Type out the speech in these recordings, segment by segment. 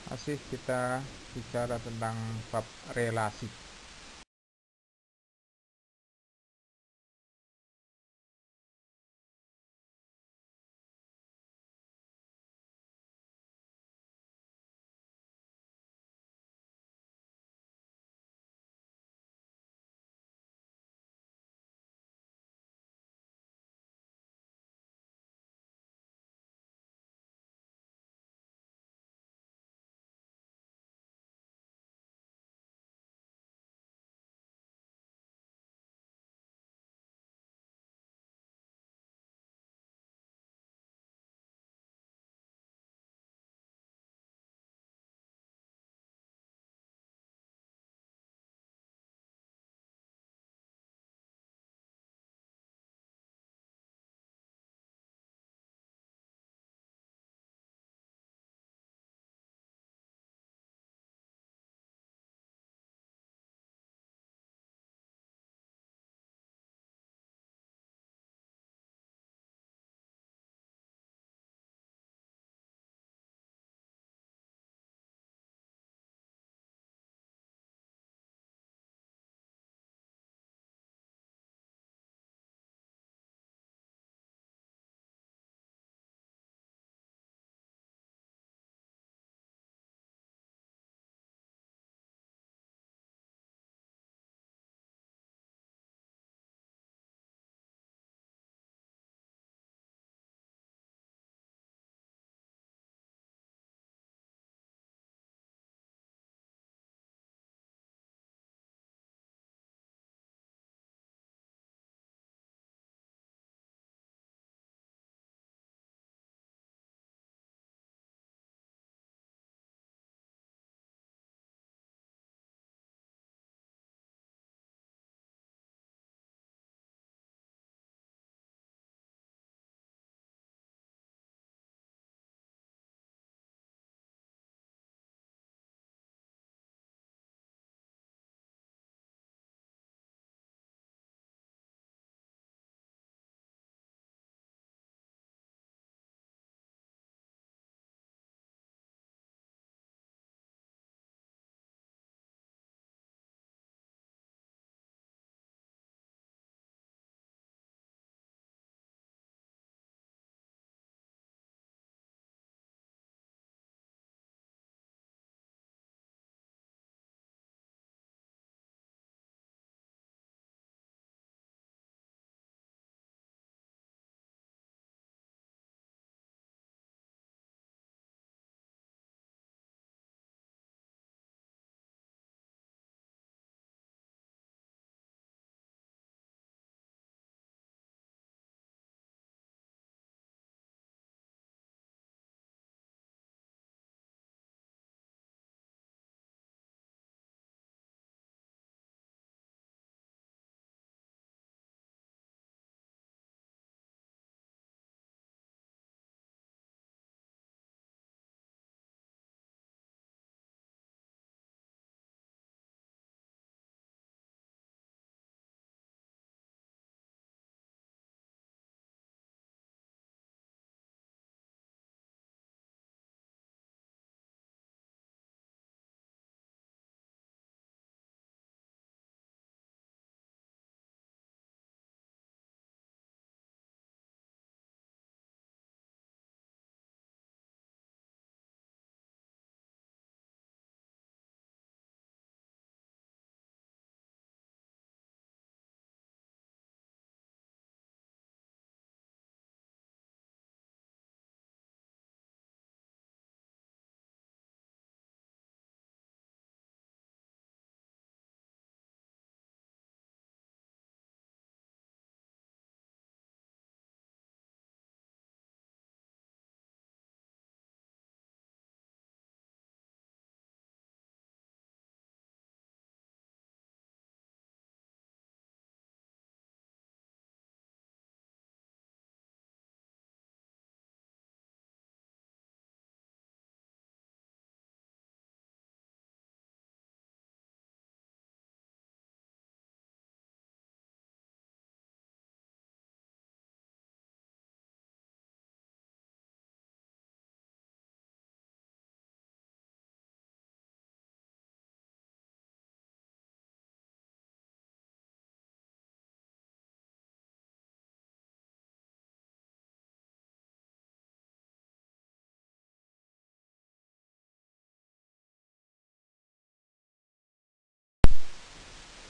Masih kita bicara tentang bab relasi.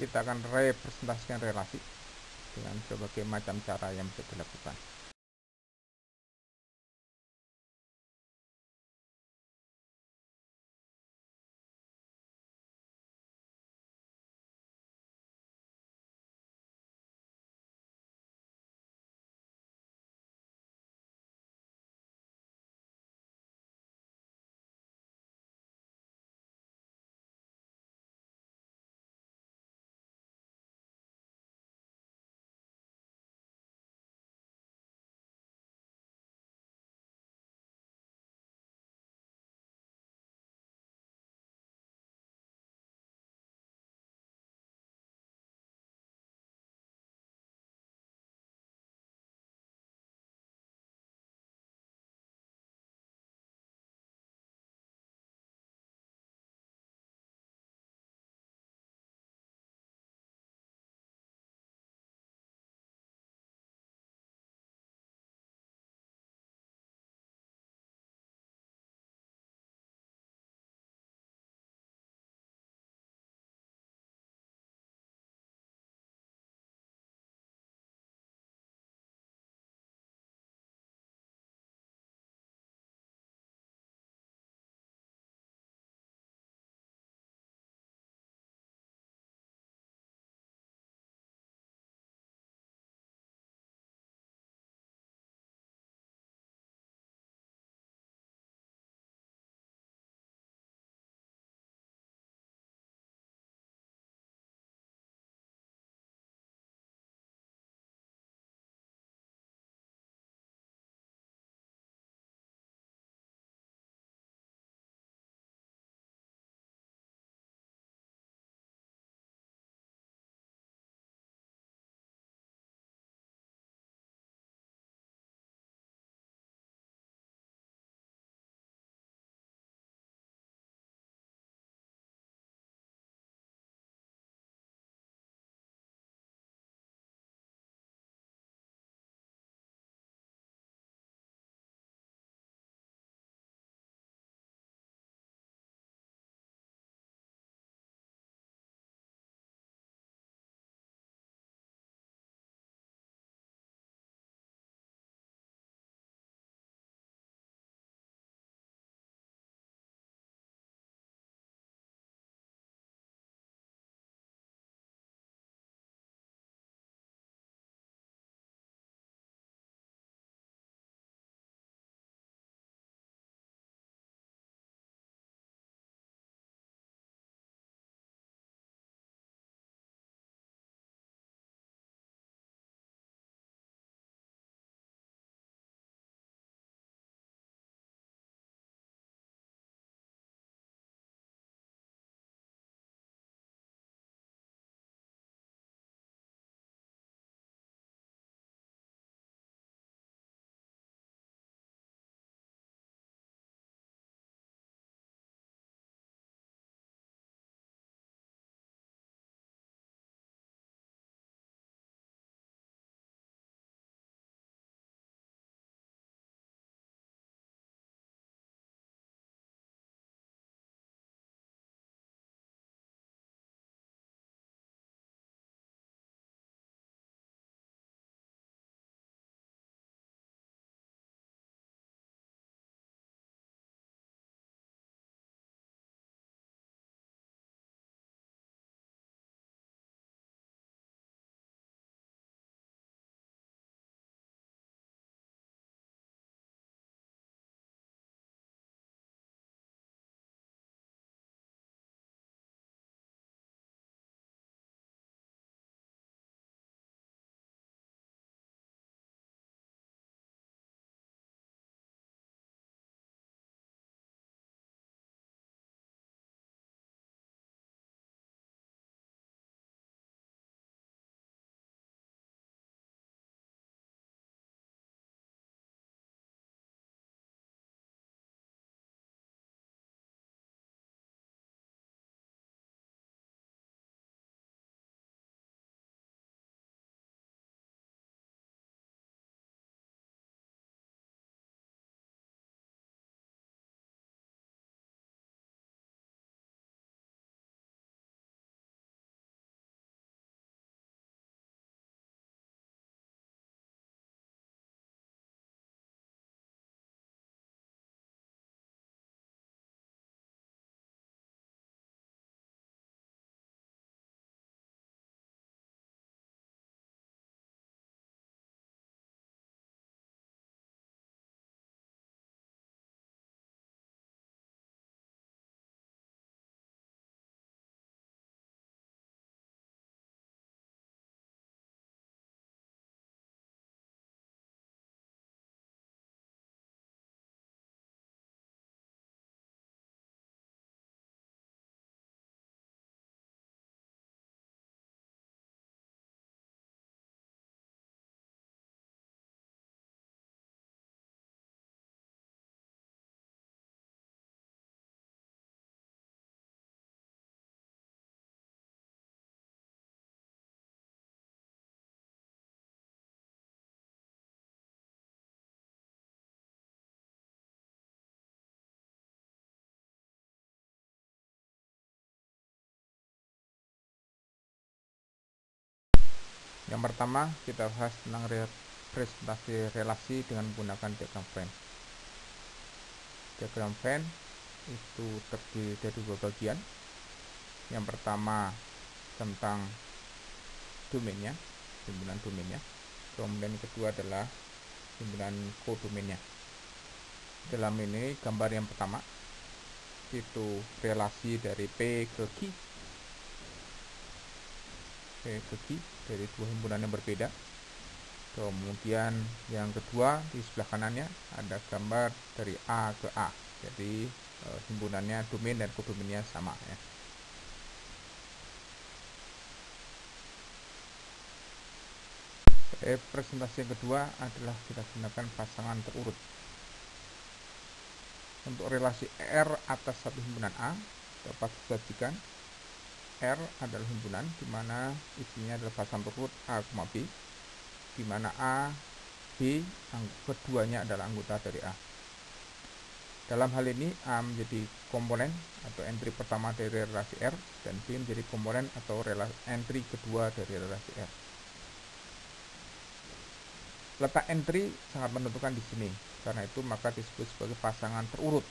kita akan representasikan relasi dengan berbagai macam cara yang bisa dilakukan. Yang pertama kita bahas tentang representasi relasi dengan menggunakan diagram Venn. Diagram Venn itu terdiri dari dua bagian. Yang pertama tentang domainnya, himpunan domainnya. Kemudian yang kedua adalah himpunan kodomainnya. Dalam ini gambar yang pertama itu relasi dari P ke Q. P ke Q dari dua himpunan yang berbeda. Kemudian yang kedua di sebelah kanannya ada gambar dari A ke A. Jadi himpunannya domain dan kodomainnya sama ya. Representasi yang kedua adalah kita gunakan pasangan terurut. Untuk relasi R atas satu himpunan A dapat disajikan R adalah himpunan di mana isinya adalah pasangan terurut A, B, di mana A, B keduanya adalah anggota dari A. Dalam hal ini A menjadi komponen atau entry pertama dari relasi R dan B menjadi komponen atau entry kedua dari relasi R. Letak entry sangat menentukan di sini. Karena itu maka disebut sebagai pasangan terurut.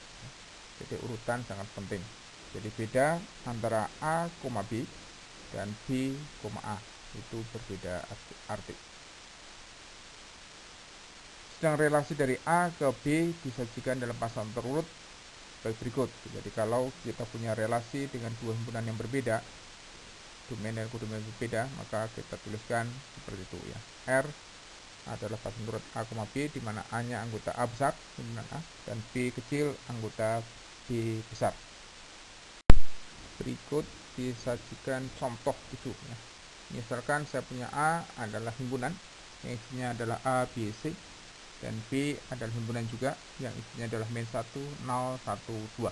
Jadi urutan sangat penting. Jadi beda antara A, B dan B, A. Itu berbeda arti. Sedang relasi dari A ke B disajikan dalam pasangan terurut sebagai berikut. Jadi kalau kita punya relasi dengan dua himpunan yang berbeda, domain dan kodomain berbeda, maka kita tuliskan seperti itu ya. R adalah pasangan terurut A, B, di mana A-nya anggota A besar, himpunan A, dan B kecil anggota B besar. Berikut disajikan contoh itu ya. Misalkan saya punya A adalah himpunan yang isinya adalah A, B, C, dan B adalah himpunan juga yang isinya adalah min 1, 0, 1, 2.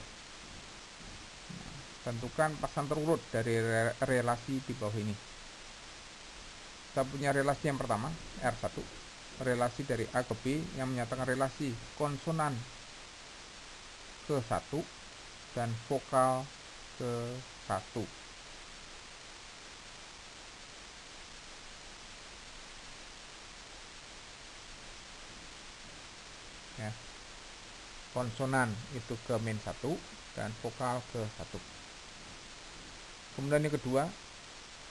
Tentukan pasangan terurut dari relasi di bawah ini. Kita punya relasi yang pertama, R1, relasi dari A ke B yang menyatakan relasi konsonan ke 1 dan vokal ke 1. Ya. Konsonan itu ke min 1 dan vokal ke 1. Kemudian yang kedua,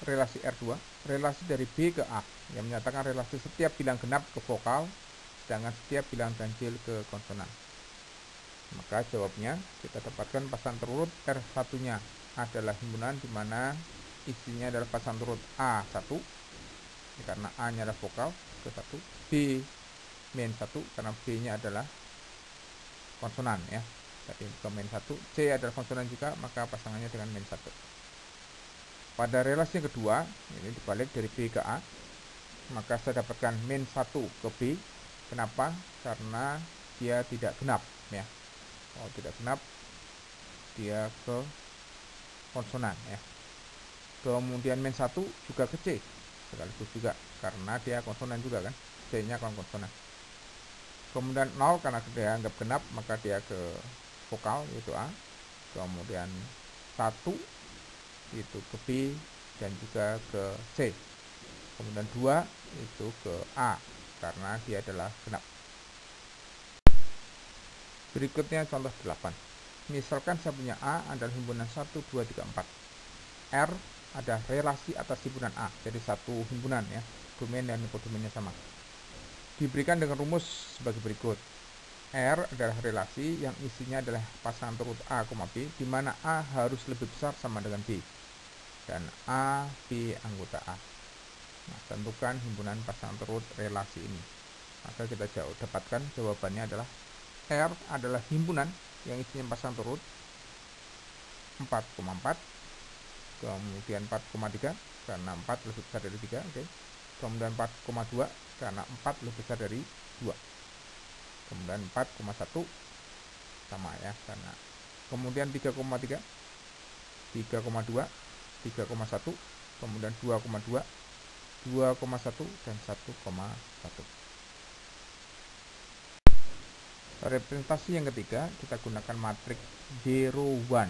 relasi R2, relasi dari B ke A yang menyatakan relasi setiap bilang genap ke vokal sedangkan setiap bilang ganjil ke konsonan. Maka jawabnya kita dapatkan pasangan terurut R1 nya adalah himpunan di mana isinya adalah pasangan terurut A1 ya, karena A nya adalah vokal ke 1, B min 1 karena B nya adalah konsonan ya. Jadi ke min 1, C adalah konsonan juga, maka pasangannya dengan min 1. Pada relasi yang kedua, ini dibalik dari B ke A, maka saya dapatkan min 1 ke B. Kenapa? Karena dia tidak genap ya. Kalau tidak genap, dia ke konsonan ya. Kemudian min 1 juga ke C sekaligus juga, karena dia konsonan juga kan, C nya kan konsonan. Kemudian 0 karena dia anggap genap, maka dia ke vokal yaitu A. Kemudian 1 itu ke B dan juga ke C. Kemudian 2 itu ke A karena dia adalah genap. Berikutnya contoh 8. Misalkan saya punya A adalah himpunan 1, 2, 3, 4. R ada relasi atas himpunan A, jadi satu himpunan ya, domain dan kodomainnya sama. Diberikan dengan rumus sebagai berikut. R adalah relasi yang isinya adalah pasangan terurut A, B, di mana A harus lebih besar sama dengan B dan A, B anggota A. Nah, tentukan himpunan pasangan terurut relasi ini. Maka kita dapatkan jawabannya adalah R adalah himpunan yang isinya pasangan terurut 4,4, kemudian 4,3 karena 4 lebih besar dari 3, oke. Kemudian 4,2 karena 4 lebih besar dari 2. Kemudian 4,1 sama ya, karena kemudian 3,3, 3,2, 3,1, kemudian 2,2, 2,1 dan 1,1. Representasi yang ketiga kita gunakan matriks 0, 1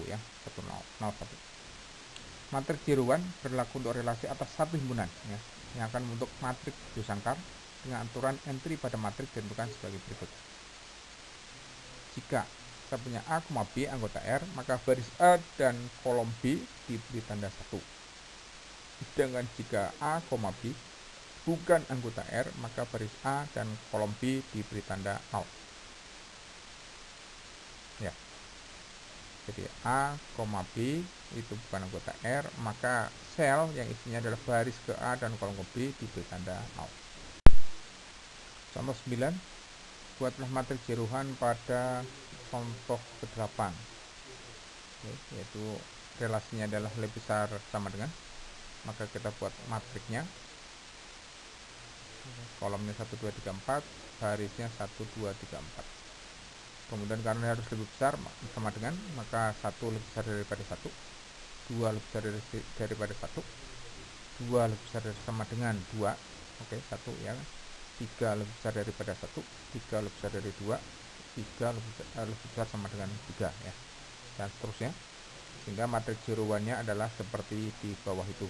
ya, 1, 0, 0, 1. Matriks Jeroen berlaku untuk relasi atas satu himpunan ya, yang akan membentuk matriks Josangkar dengan aturan entry pada matriks ditentukan sebagai berikut. Jika kita punya A, B anggota R, maka baris A dan kolom B diberi tanda 1. Sedangkan jika A, B bukan anggota R, maka baris A dan kolom B diberi tanda 0. Ya. Jadi A, B itu bukan anggota R, maka sel yang isinya adalah baris ke A dan kolom ke B diberi tanda 0. Contoh 9, buatlah matriks Jeroen pada contoh ke-8, yaitu relasinya adalah lebih besar sama dengan, maka kita buat matriksnya, kolomnya 1, 2, 3, 4, barisnya 1, 2, 3, 4. Kemudian karena harus lebih besar sama dengan, maka 1 lebih besar daripada 1, 2 lebih besar daripada 1, 2 lebih besar sama dengan 2, oke, 1 ya, 3 lebih besar daripada 1, 3 lebih besar dari 2, 3 lebih besar sama dengan 3 ya, dan seterusnya, sehingga matriks Jeroennya adalah seperti di bawah itu.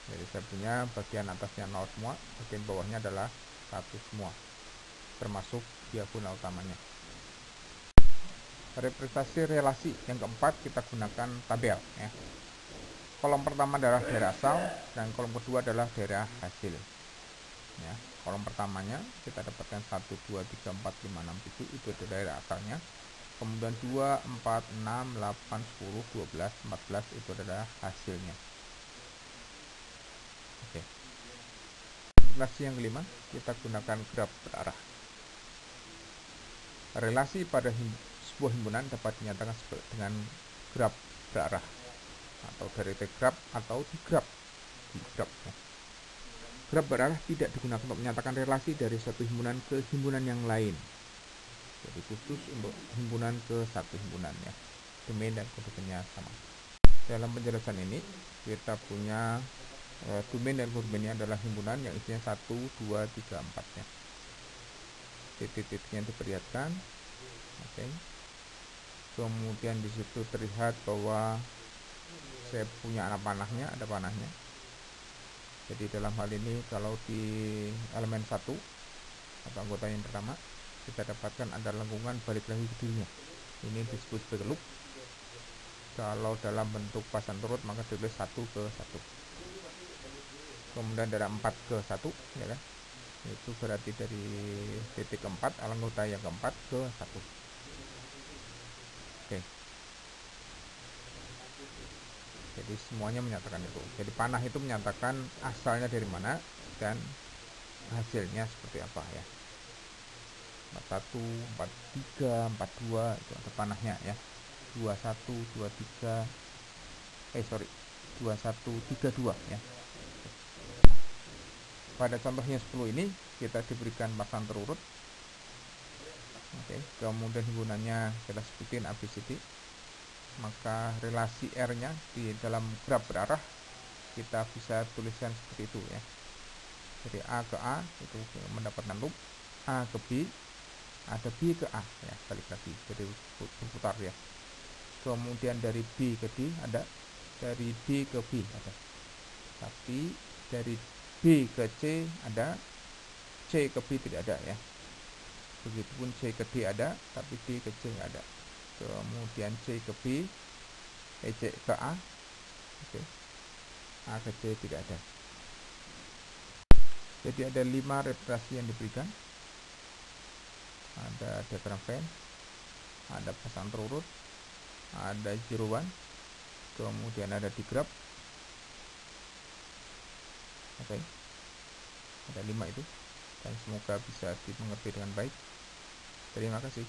Jadi saya punya bagian atasnya 0 semua, bagian bawahnya adalah 1 semua, termasuk diagonal utamanya. Representasi relasi yang keempat kita gunakan tabel ya. Kolom pertama adalah daerah asal dan kolom kedua adalah daerah hasil ya. Kolom pertamanya kita dapatkan 1, 2, 3, 4, 5, 6, 7 itu daerah asalnya. Kemudian 2, 4, 6, 8, 10, 12, 14 itu adalah hasilnya. Oke. Relasi yang kelima kita gunakan graf berarah. Relasi pada sebuah himpunan dapat dinyatakan dengan graf berarah atau dari graf atau di graf ya. Graf berarah tidak digunakan untuk menyatakan relasi dari satu himpunan ke himpunan yang lain. Jadi khusus untuk himpunan ke satu himpunan ya. Domain dan kodomennya sama. Dalam penjelasan ini kita punya domain dan kodomennya adalah himpunan yang isinya 1, 2, 3, 4 ya. Titik-titiknya diperlihatkan. Oke. Kemudian di situ terlihat bahwa saya punya anak panahnya, ada panahnya. Jadi dalam hal ini kalau di elemen 1 atau anggota yang pertama kita dapatkan ada lengkungan balik lagi ke dirinya. Ini disebut sebagai loop. Kalau dalam bentuk pasan turut maka ditulis 1 ke 1. Kemudian dari 4 ke 1 ya kan. Itu berarti dari titik keempat anggota yang keempat ke 1. Oke. Jadi semuanya menyatakan itu. Jadi panah itu menyatakan asalnya dari mana dan hasilnya seperti apa ya. 41, 43, 42 itu ada panahnya ya. 21, 23 21, 32 ya. Pada contohnya 10 ini kita diberikan pasangan terurut. Oke, kemudian himpunannya kita sebutin ABCD. Maka relasi R-nya di dalam graf berarah kita bisa tuliskan seperti itu ya. Jadi A ke A itu mendapatkan loop, A ke B, ada B ke A ya, balik lagi jadi berputar ya. Kemudian dari B ke D ada, dari D ke B ada, tapi dari B ke C ada, C ke B tidak ada ya. Begitupun C ke D ada, tapi D ke C nggak ada. Kemudian C ke B, C ke A, oke. A ke C tidak ada. Jadi ada 5 representasi yang diberikan. Ada diagram Venn, ada pasang terurut, ada Jeroen, kemudian ada digraf. Oke. Ada 5 itu. Dan semoga bisa dimengerti dengan baik. Terima kasih.